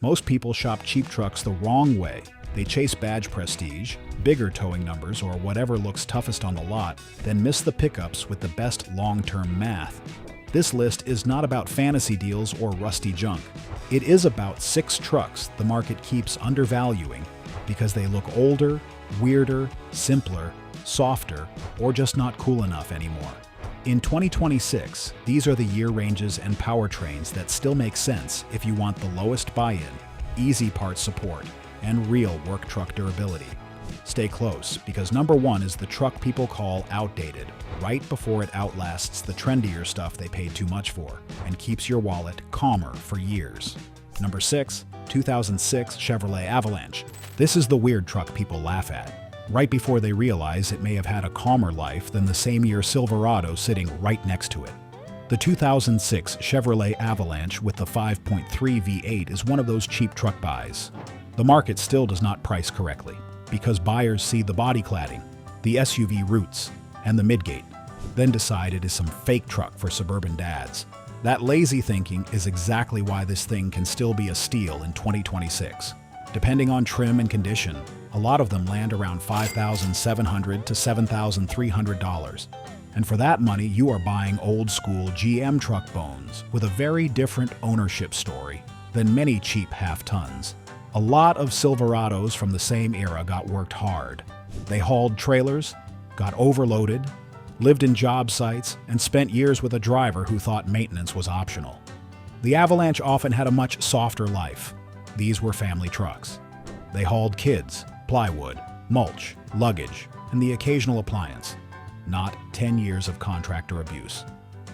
Most people shop cheap trucks the wrong way. They chase badge prestige, bigger towing numbers, or whatever looks toughest on the lot, then miss the pickups with the best long-term math. This list is not about fantasy deals or rusty junk. It is about 6 trucks the market keeps undervaluing because they look older, weirder, simpler, softer, or just not cool enough anymore. In 2026, these are the year ranges and powertrains that still make sense if you want the lowest buy-in, easy part support, and real work truck durability. Stay close, because number 1 is the truck people call outdated, right before it outlasts the trendier stuff they paid too much for, and keeps your wallet calmer for years. Number 6, 2006 Chevrolet Avalanche. This is the weird truck people laugh at, right before they realize it may have had a calmer life than the same year Silverado sitting right next to it. The 2006 Chevrolet Avalanche with the 5.3 V8 is one of those cheap truck buys. The market still does not price correctly, because buyers see the body cladding, the SUV roots, and the midgate, then decide it is some fake truck for suburban dads. That lazy thinking is exactly why this thing can still be a steal in 2026. Depending on trim and condition, a lot of them land around $5,700 to $7,300. And for that money, you are buying old-school GM truck bones with a very different ownership story than many cheap half-tons. A lot of Silverados from the same era got worked hard. They hauled trailers, got overloaded, lived in job sites, and spent years with a driver who thought maintenance was optional. The Avalanche often had a much softer life. These were family trucks. They hauled kids, plywood, mulch, luggage, and the occasional appliance. Not 10 years of contractor abuse.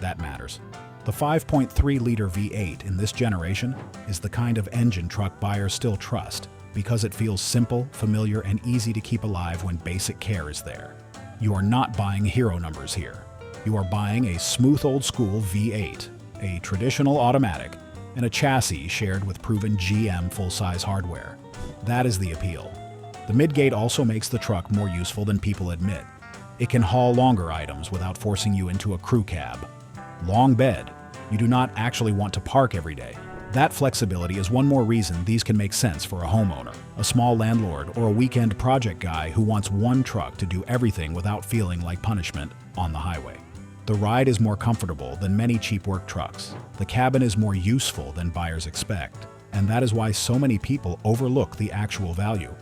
That matters. The 5.3-liter V8 in this generation is the kind of engine truck buyers still trust because it feels simple, familiar, and easy to keep alive when basic care is there. You are not buying hero numbers here. You are buying a smooth old-school V8, a traditional automatic, and a chassis shared with proven GM full-size hardware. That is the appeal. The midgate also makes the truck more useful than people admit. It can haul longer items without forcing you into a crew cab. Long bed. You do not actually want to park every day. That flexibility is one more reason these can make sense for a homeowner, a small landlord, or a weekend project guy who wants one truck to do everything without feeling like punishment on the highway. The ride is more comfortable than many cheap work trucks. The cabin is more useful than buyers expect, and that is why so many people overlook the actual value.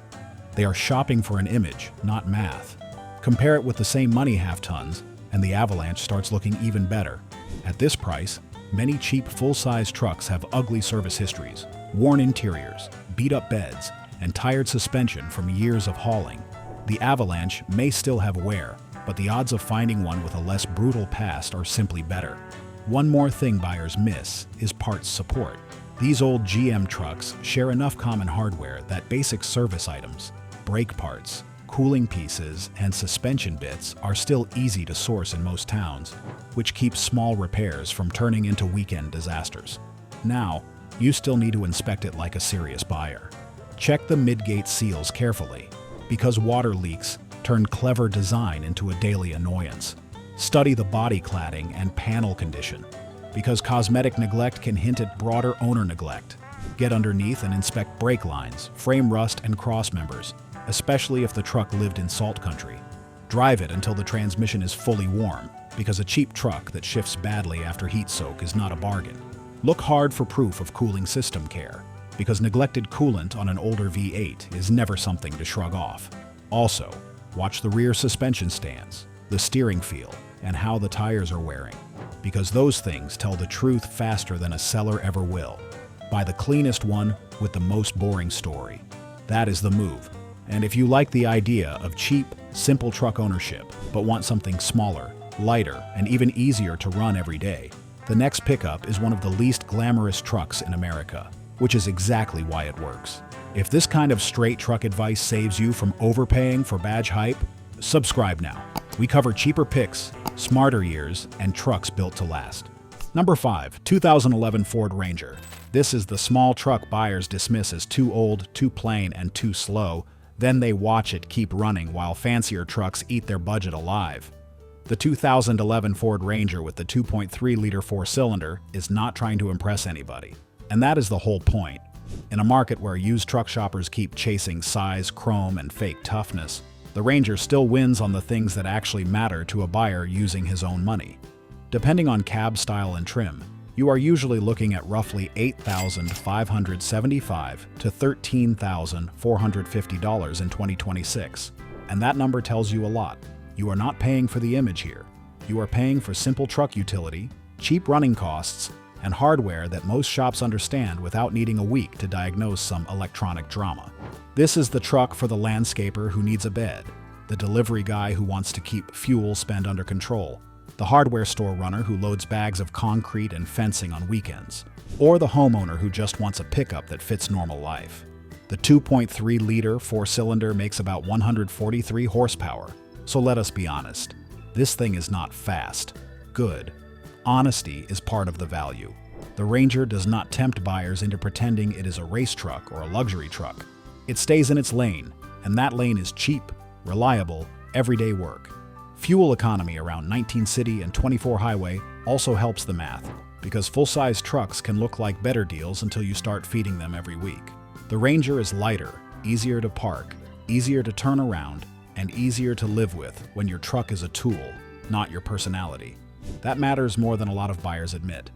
They are shopping for an image, not math. Compare it with the same money half-tons, and the Avalanche starts looking even better. At this price, many cheap full-size trucks have ugly service histories, worn interiors, beat-up beds, and tired suspension from years of hauling. The Avalanche may still have wear, but the odds of finding one with a less brutal past are simply better. One more thing buyers miss is parts support. These old GM trucks share enough common hardware that basic service items, brake parts, cooling pieces, and suspension bits are still easy to source in most towns, which keeps small repairs from turning into weekend disasters. Now, you still need to inspect it like a serious buyer. Check the midgate seals carefully, because water leaks turn clever design into a daily annoyance. Study the body cladding and panel condition, because cosmetic neglect can hint at broader owner neglect. Get underneath and inspect brake lines, frame rust, and cross members, especially if the truck lived in salt country. Drive it until the transmission is fully warm, because a cheap truck that shifts badly after heat soak is not a bargain. Look hard for proof of cooling system care, because neglected coolant on an older V8 is never something to shrug off. Also, watch the rear suspension stands, the steering feel, and how the tires are wearing, because those things tell the truth faster than a seller ever will. Buy the cleanest one with the most boring story. That is the move. And if you like the idea of cheap, simple truck ownership, but want something smaller, lighter, and even easier to run every day, the next pickup is one of the least glamorous trucks in America, which is exactly why it works. If this kind of straight truck advice saves you from overpaying for badge hype, subscribe now. We cover cheaper picks, smarter years, and trucks built to last. Number 5, 2011 Ford Ranger. This is the small truck buyers dismiss as too old, too plain, and too slow. Then they watch it keep running while fancier trucks eat their budget alive. The 2011 Ford Ranger with the 2.3-liter four-cylinder is not trying to impress anybody. And that is the whole point. In a market where used truck shoppers keep chasing size, chrome, and fake toughness, the Ranger still wins on the things that actually matter to a buyer using his own money. Depending on cab style and trim, you are usually looking at roughly $8,575 to $13,450 in 2026. And that number tells you a lot. You are not paying for the image here. You are paying for simple truck utility, cheap running costs, and hardware that most shops understand without needing a week to diagnose some electronic drama. This is the truck for the landscaper who needs a bed, the delivery guy who wants to keep fuel spend under control, the hardware store runner who loads bags of concrete and fencing on weekends, or the homeowner who just wants a pickup that fits normal life. The 2.3-liter four-cylinder makes about 143 horsepower, so let us be honest. This thing is not fast. Good. Honesty is part of the value. The Ranger does not tempt buyers into pretending it is a race truck or a luxury truck. It stays in its lane, and that lane is cheap, reliable, everyday work. Fuel economy around 19 city and 24 highway also helps the math, because full-size trucks can look like better deals until you start feeding them every week. The Ranger is lighter, easier to park, easier to turn around, and easier to live with when your truck is a tool, not your personality. That matters more than a lot of buyers admit.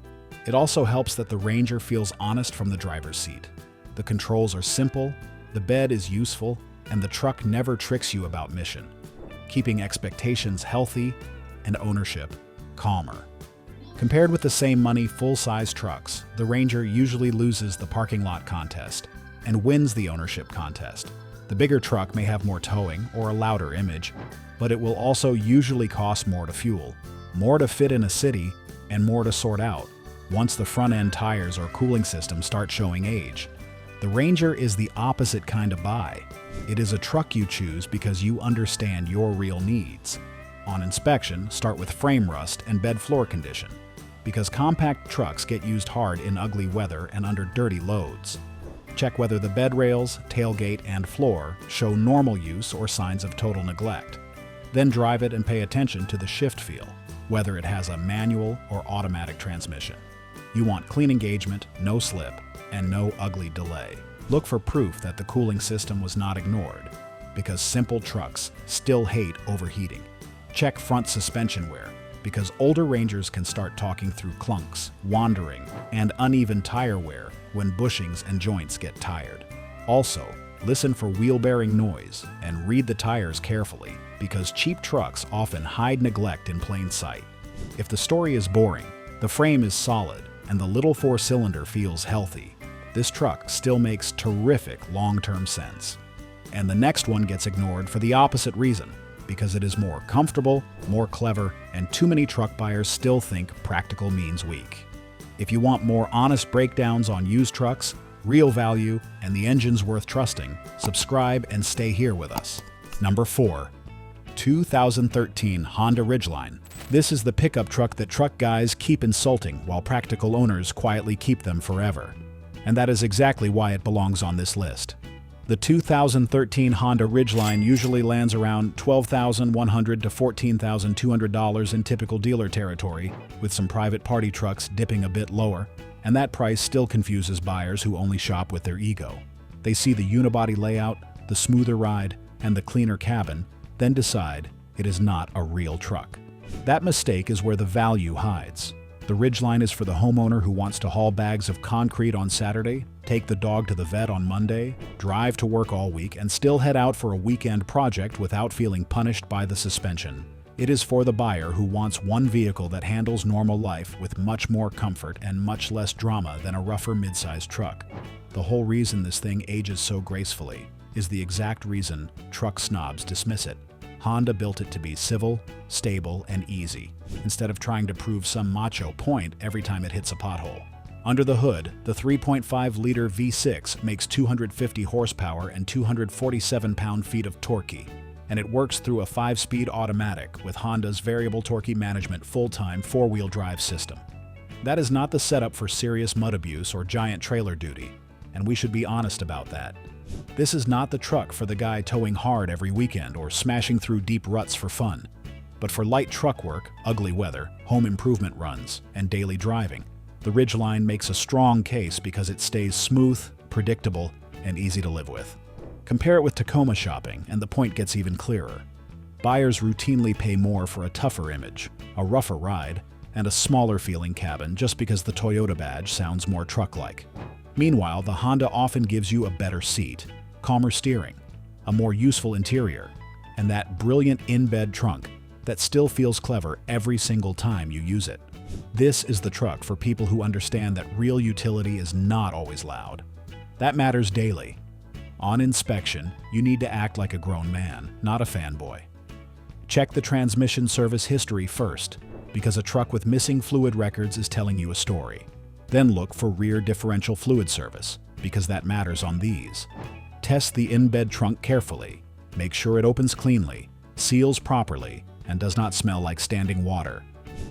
It also helps that the Ranger feels honest from the driver's seat. The controls are simple, the bed is useful, and the truck never tricks you about mission, keeping expectations healthy and ownership calmer. Compared with the same money full-size trucks, the Ranger usually loses the parking lot contest and wins the ownership contest. The bigger truck may have more towing or a louder image, but it will also usually cost more to fuel, more to fit in a city, and more to sort out once the front-end tires or cooling system start showing age. The Ranger is the opposite kind of buy. It is a truck you choose because you understand your real needs. On inspection, start with frame rust and bed floor condition, because compact trucks get used hard in ugly weather and under dirty loads. Check whether the bed rails, tailgate, and floor show normal use or signs of total neglect. Then drive it and pay attention to the shift feel, whether it has a manual or automatic transmission. You want clean engagement, no slip, and no ugly delay. Look for proof that the cooling system was not ignored, because simple trucks still hate overheating. Check front suspension wear, because older Rangers can start talking through clunks, wandering, and uneven tire wear when bushings and joints get tired. Also, listen for wheel bearing noise and read the tires carefully, because cheap trucks often hide neglect in plain sight. If the story is boring, the frame is solid, and the little four-cylinder feels healthy, this truck still makes terrific long-term sense. And the next one gets ignored for the opposite reason, because it is more comfortable, more clever, and too many truck buyers still think practical means weak. If you want more honest breakdowns on used trucks, real value, and the engines worth trusting, subscribe and stay here with us. Number 4. 2013 Honda Ridgeline. This is the pickup truck that truck guys keep insulting while practical owners quietly keep them forever. And that is exactly why it belongs on this list. The 2013 Honda Ridgeline usually lands around $12,100 to $14,200 in typical dealer territory, with some private party trucks dipping a bit lower, and that price still confuses buyers who only shop with their ego. They see the unibody layout, the smoother ride, and the cleaner cabin, then decide it is not a real truck. That mistake is where the value hides. The Ridgeline is for the homeowner who wants to haul bags of concrete on Saturday, take the dog to the vet on Monday, drive to work all week, and still head out for a weekend project without feeling punished by the suspension. It is for the buyer who wants one vehicle that handles normal life with much more comfort and much less drama than a rougher mid-sized truck. The whole reason this thing ages so gracefully is the exact reason truck snobs dismiss it. Honda built it to be civil, stable, and easy, instead of trying to prove some macho point every time it hits a pothole. Under the hood, the 3.5-liter V6 makes 250 horsepower and 247 pound-feet of torque, and it works through a 5-speed automatic with Honda's variable torque management full-time 4-wheel drive system. That is not the setup for serious mud abuse or giant trailer duty, and we should be honest about that. This is not the truck for the guy towing hard every weekend or smashing through deep ruts for fun, but for light truck work, ugly weather, home improvement runs, and daily driving. The Ridgeline makes a strong case because it stays smooth, predictable, and easy to live with. Compare it with Tacoma shopping, and the point gets even clearer. Buyers routinely pay more for a tougher image, a rougher ride, and a smaller-feeling cabin just because the Toyota badge sounds more truck-like. Meanwhile, the Honda often gives you a better seat, calmer steering, a more useful interior, and that brilliant in-bed trunk that still feels clever every single time you use it. This is the truck for people who understand that real utility is not always loud. That matters daily. On inspection, you need to act like a grown man, not a fanboy. Check the transmission service history first, because a truck with missing fluid records is telling you a story. Then look for rear differential fluid service, because that matters on these. Test the in-bed trunk carefully. Make sure it opens cleanly, seals properly, and does not smell like standing water.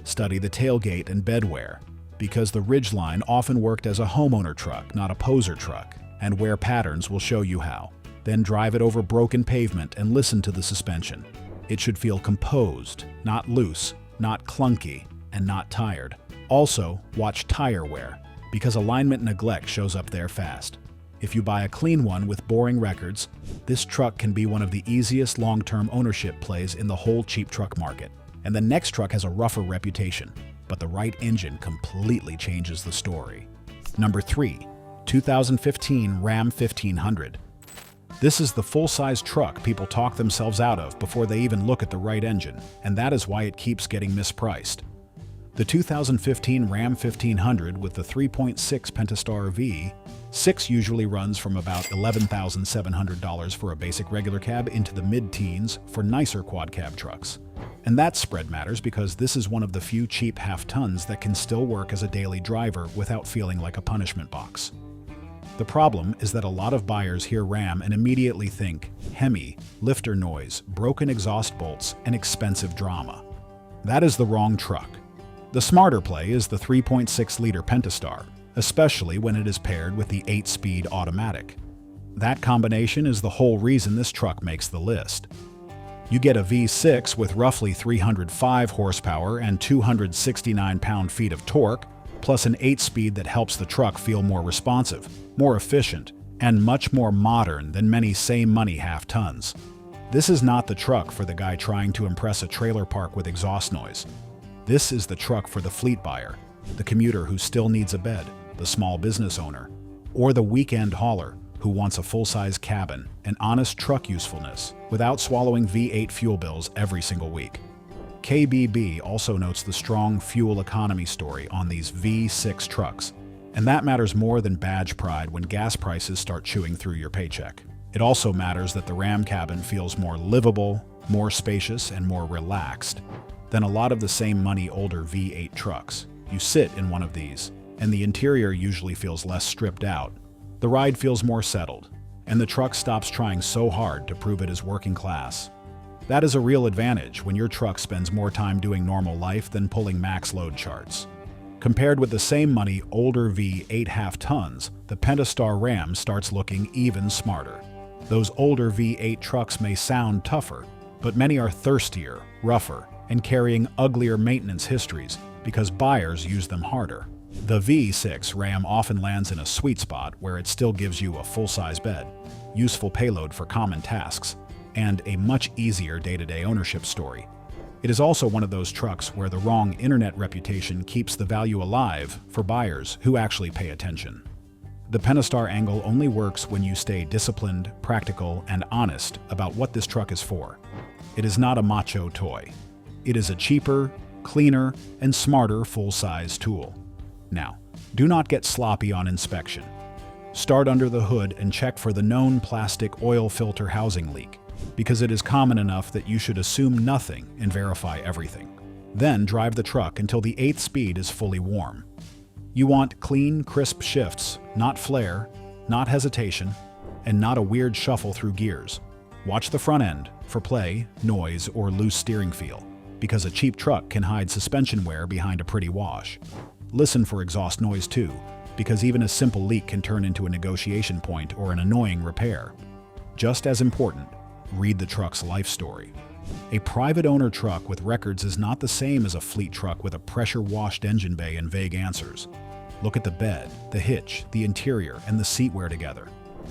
Study the tailgate and bedwear, because the Ridgeline often worked as a homeowner truck, not a poser truck, and wear patterns will show you how. Then drive it over broken pavement and listen to the suspension. It should feel composed, not loose, not clunky, and not tired. Also, watch tire wear, because alignment neglect shows up there fast. If you buy a clean one with boring records, this truck can be one of the easiest long-term ownership plays in the whole cheap truck market. And the next truck has a rougher reputation, but the right engine completely changes the story. Number 3. 2015 Ram 1500. This is the full-size truck people talk themselves out of before they even look at the right engine, and that is why it keeps getting mispriced. The 2015 Ram 1500 with the 3.6 Pentastar V6 usually runs from about $11,700 for a basic regular cab into the mid-teens for nicer quad cab trucks. And that spread matters because this is one of the few cheap half-tons that can still work as a daily driver without feeling like a punishment box. The problem is that a lot of buyers hear Ram and immediately think Hemi, lifter noise, broken exhaust bolts, and expensive drama. That is the wrong truck. The smarter play is the 3.6-liter Pentastar, especially when it is paired with the 8-speed automatic. That combination is the whole reason this truck makes the list. You get a V6 with roughly 305 horsepower and 269 pound-feet of torque, plus an 8-speed that helps the truck feel more responsive, more efficient, and much more modern than many same-money half-tons. This is not the truck for the guy trying to impress a trailer park with exhaust noise. This is the truck for the fleet buyer, the commuter who still needs a bed, the small business owner, or the weekend hauler who wants a full-size cabin and honest truck usefulness without swallowing V8 fuel bills every single week. KBB also notes the strong fuel economy story on these V6 trucks, and that matters more than badge pride when gas prices start chewing through your paycheck. It also matters that the Ram cabin feels more livable, more spacious, and more relaxed than a lot of the same money older V8 trucks. You sit in one of these, and the interior usually feels less stripped out. The ride feels more settled, and the truck stops trying so hard to prove it is working class. That is a real advantage when your truck spends more time doing normal life than pulling max load charts. Compared with the same money older V8 half-tons, the Pentastar Ram starts looking even smarter. Those older V8 trucks may sound tougher, but many are thirstier, rougher, and carrying uglier maintenance histories because buyers use them harder. The V6 Ram often lands in a sweet spot where it still gives you a full-size bed, useful payload for common tasks, and a much easier day-to-day ownership story. It is also one of those trucks where the wrong internet reputation keeps the value alive for buyers who actually pay attention. The Pentastar angle only works when you stay disciplined, practical, and honest about what this truck is for. It is not a macho toy. It is a cheaper, cleaner, and smarter full-size tool. Now, do not get sloppy on inspection. Start under the hood and check for the known plastic oil filter housing leak, because it is common enough that you should assume nothing and verify everything. Then drive the truck until the 8th speed is fully warm. You want clean, crisp shifts, not flare, not hesitation, and not a weird shuffle through gears. Watch the front end for play, noise, or loose steering feel, because a cheap truck can hide suspension wear behind a pretty wash. Listen for exhaust noise too, because even a simple leak can turn into a negotiation point or an annoying repair. Just as important, read the truck's life story. A private owner truck with records is not the same as a fleet truck with a pressure-washed engine bay and vague answers. Look at the bed, the hitch, the interior, and the seatwear together.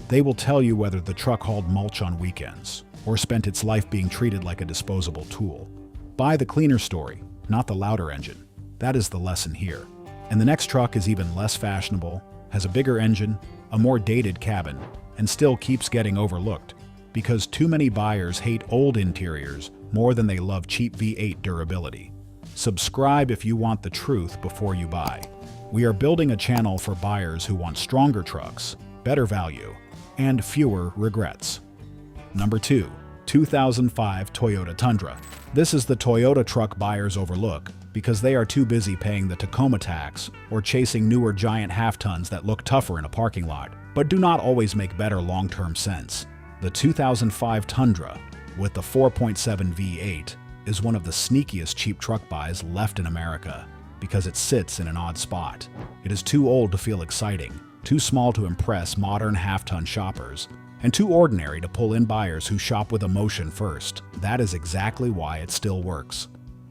They will tell you whether the truck hauled mulch on weekends or spent its life being treated like a disposable tool. Buy the cleaner story, not the louder engine. That is the lesson here. And the next truck is even less fashionable, has a bigger engine, a more dated cabin, and still keeps getting overlooked because too many buyers hate old interiors more than they love cheap V8 durability. Subscribe if you want the truth before you buy. We are building a channel for buyers who want stronger trucks, better value, and fewer regrets. Number 2. 2005 Toyota Tundra. This is the Toyota truck buyers overlook because they are too busy paying the Tacoma tax or chasing newer giant half-tons that look tougher in a parking lot, but do not always make better long-term sense. The 2005 Tundra, with the 4.7 V8, is one of the sneakiest cheap truck buys left in America because it sits in an odd spot. It is too old to feel exciting, too small to impress modern half-ton shoppers, and too ordinary to pull in buyers who shop with emotion first. That is exactly why it still works.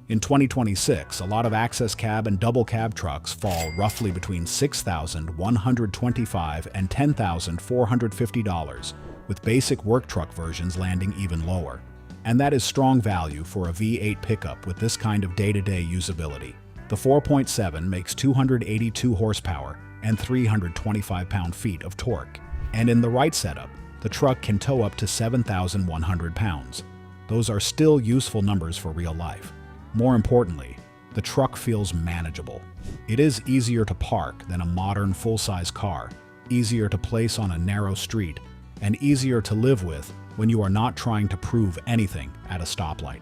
In 2026, a lot of access cab and double cab trucks fall roughly between $6,125 and $10,450, with basic work truck versions landing even lower. And that is strong value for a V8 pickup with this kind of day-to-day usability. The 4.7 makes 282 horsepower and 325 pound-feet of torque. And in the right setup, the truck can tow up to 7,100 pounds. Those are still useful numbers for real life. More importantly, the truck feels manageable. It is easier to park than a modern full-size car, easier to place on a narrow street, and easier to live with when you are not trying to prove anything at a stoplight.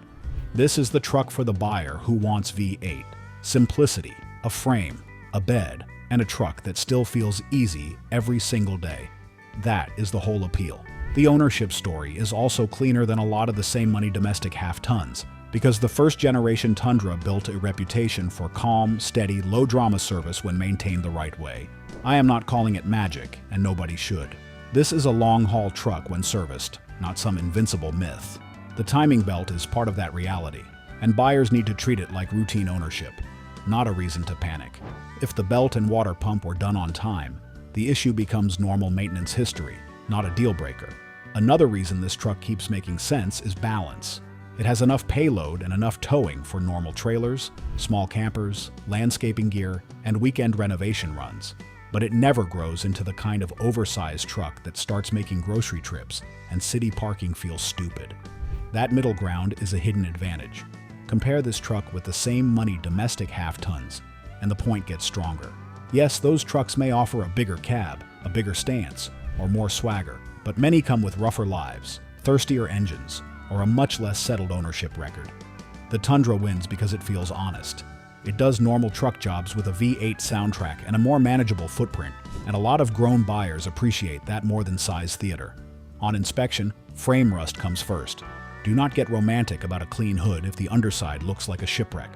This is the truck for the buyer who wants V8. Simplicity, a frame, a bed, and a truck that still feels easy every single day. That is the whole appeal. The ownership story is also cleaner than a lot of the same money domestic half-tons, because the first-generation Tundra built a reputation for calm, steady, low-drama service when maintained the right way. I am not calling it magic, and nobody should. This is a long-haul truck when serviced, not some invincible myth. The timing belt is part of that reality, and buyers need to treat it like routine ownership, not a reason to panic. If the belt and water pump were done on time, the issue becomes normal maintenance history, not a deal breaker. Another reason this truck keeps making sense is balance. It has enough payload and enough towing for normal trailers, small campers, landscaping gear, and weekend renovation runs. But it never grows into the kind of oversized truck that starts making grocery trips and city parking feels stupid. That middle ground is a hidden advantage. Compare this truck with the same money domestic half-tons, and the point gets stronger. Yes, those trucks may offer a bigger cab, a bigger stance, or more swagger, but many come with rougher lives, thirstier engines, or a much less settled ownership record. The Tundra wins because it feels honest. It does normal truck jobs with a V8 soundtrack and a more manageable footprint, and a lot of grown buyers appreciate that more than size theater. On inspection, frame rust comes first. Do not get romantic about a clean hood if the underside looks like a shipwreck.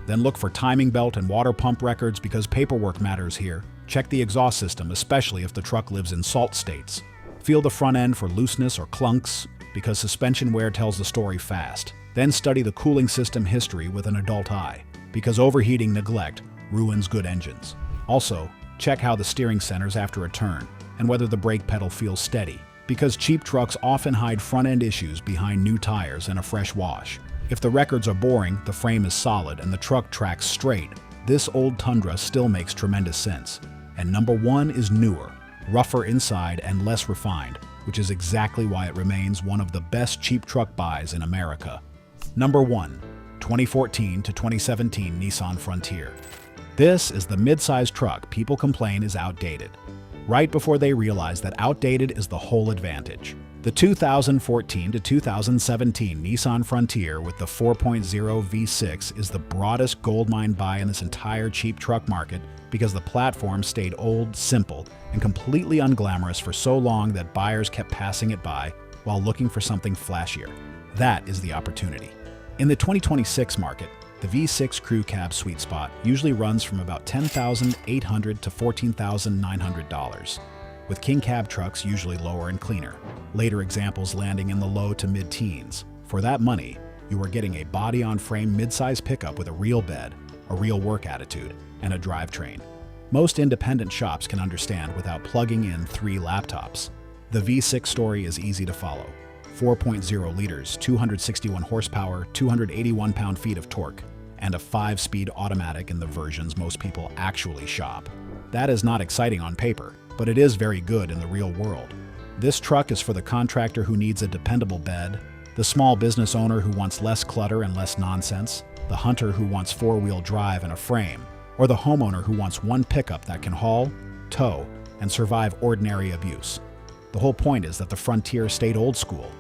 Then look for timing belt and water pump records because paperwork matters here. Check the exhaust system, especially if the truck lives in salt states. Feel the front end for looseness or clunks, because suspension wear tells the story fast. Then study the cooling system history with an adult eye, because overheating neglect ruins good engines. Also, check how the steering centers after a turn, and whether the brake pedal feels steady, because cheap trucks often hide front-end issues behind new tires and a fresh wash. If the records are boring, the frame is solid, and the truck tracks straight, this old Tundra still makes tremendous sense. And number 1 is newer, rougher inside and less refined, which is exactly why it remains one of the best cheap truck buys in America. Number 1. 2014 to 2017 Nissan Frontier. This is the midsize truck people complain is outdated, right before they realize that outdated is the whole advantage. The 2014 to 2017 Nissan Frontier with the 4.0 V6 is the broadest Goldmine buy in this entire cheap truck market because the platform stayed old, simple, and completely unglamorous for so long that buyers kept passing it by while looking for something flashier. That is the opportunity. In the 2026 market, the V6 crew cab sweet spot usually runs from about $10,800 to $14,900, with king cab trucks usually lower and cleaner, later examples landing in the low to mid-teens. For that money, you are getting a body-on-frame midsize pickup with a real bed, a real work attitude, and a drivetrain. Most independent shops can understand without plugging in 3 laptops. The V6 story is easy to follow. 4.0 liters, 261 horsepower, 281 pound-feet of torque, and a 5-speed automatic in the versions most people actually shop. That is not exciting on paper, but it is very good in the real world. This truck is for the contractor who needs a dependable bed, the small business owner who wants less clutter and less nonsense, the hunter who wants 4-wheel drive and a frame, or the homeowner who wants one pickup that can haul, tow, and survive ordinary abuse. The whole point is that the Frontier stayed old school.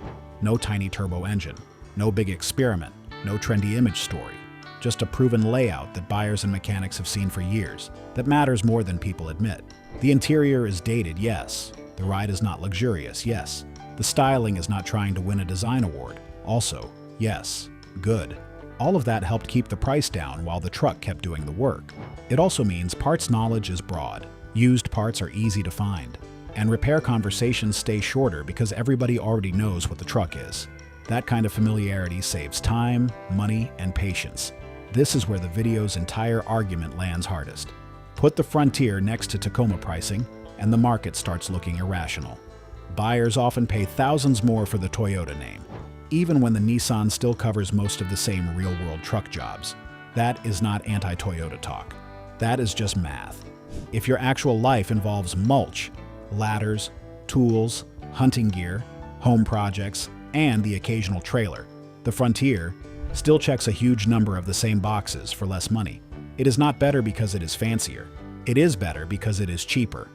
No tiny turbo engine, no big experiment, no trendy image story. Just a proven layout that buyers and mechanics have seen for years, that matters more than people admit. The interior is dated, yes. The ride is not luxurious, yes. The styling is not trying to win a design award, also, yes. Good. All of that helped keep the price down while the truck kept doing the work. It also means parts knowledge is broad. Used parts are easy to find. And repair conversations stay shorter because everybody already knows what the truck is. That kind of familiarity saves time, money, and patience. This is where the video's entire argument lands hardest. Put the Frontier next to Tacoma pricing, and the market starts looking irrational. Buyers often pay thousands more for the Toyota name, even when the Nissan still covers most of the same real-world truck jobs. That is not anti-Toyota talk. That is just math. If your actual life involves mulch, ladders, tools, hunting gear, home projects, and the occasional trailer, the Frontier still checks a huge number of the same boxes for less money. It is not better because it is fancier. It is better because it is cheaper,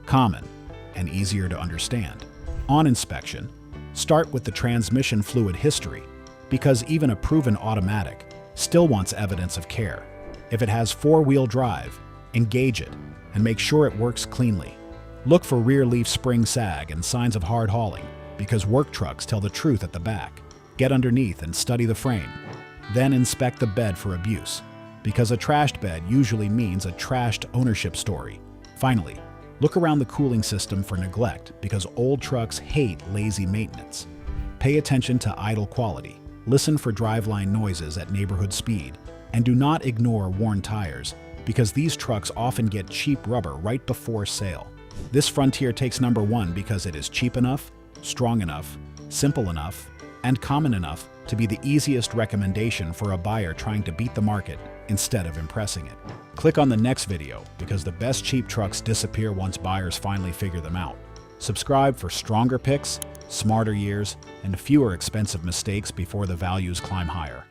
common, and easier to understand. On inspection, start with the transmission fluid history, because even a proven automatic still wants evidence of care. If it has 4-wheel drive, engage it and make sure it works cleanly. Look for rear leaf spring sag and signs of hard hauling, because work trucks tell the truth at the back. Get underneath and study the frame. Then inspect the bed for abuse, because a trashed bed usually means a trashed ownership story. Finally, look around the cooling system for neglect, because old trucks hate lazy maintenance. Pay attention to idle quality, listen for driveline noises at neighborhood speed, and do not ignore worn tires, because these trucks often get cheap rubber right before sale. This Frontier takes number 1 because it is cheap enough, strong enough, simple enough, and common enough to be the easiest recommendation for a buyer trying to beat the market instead of impressing it. Click on the next video because the best cheap trucks disappear once buyers finally figure them out. Subscribe for stronger picks, smarter years, and fewer expensive mistakes before the values climb higher.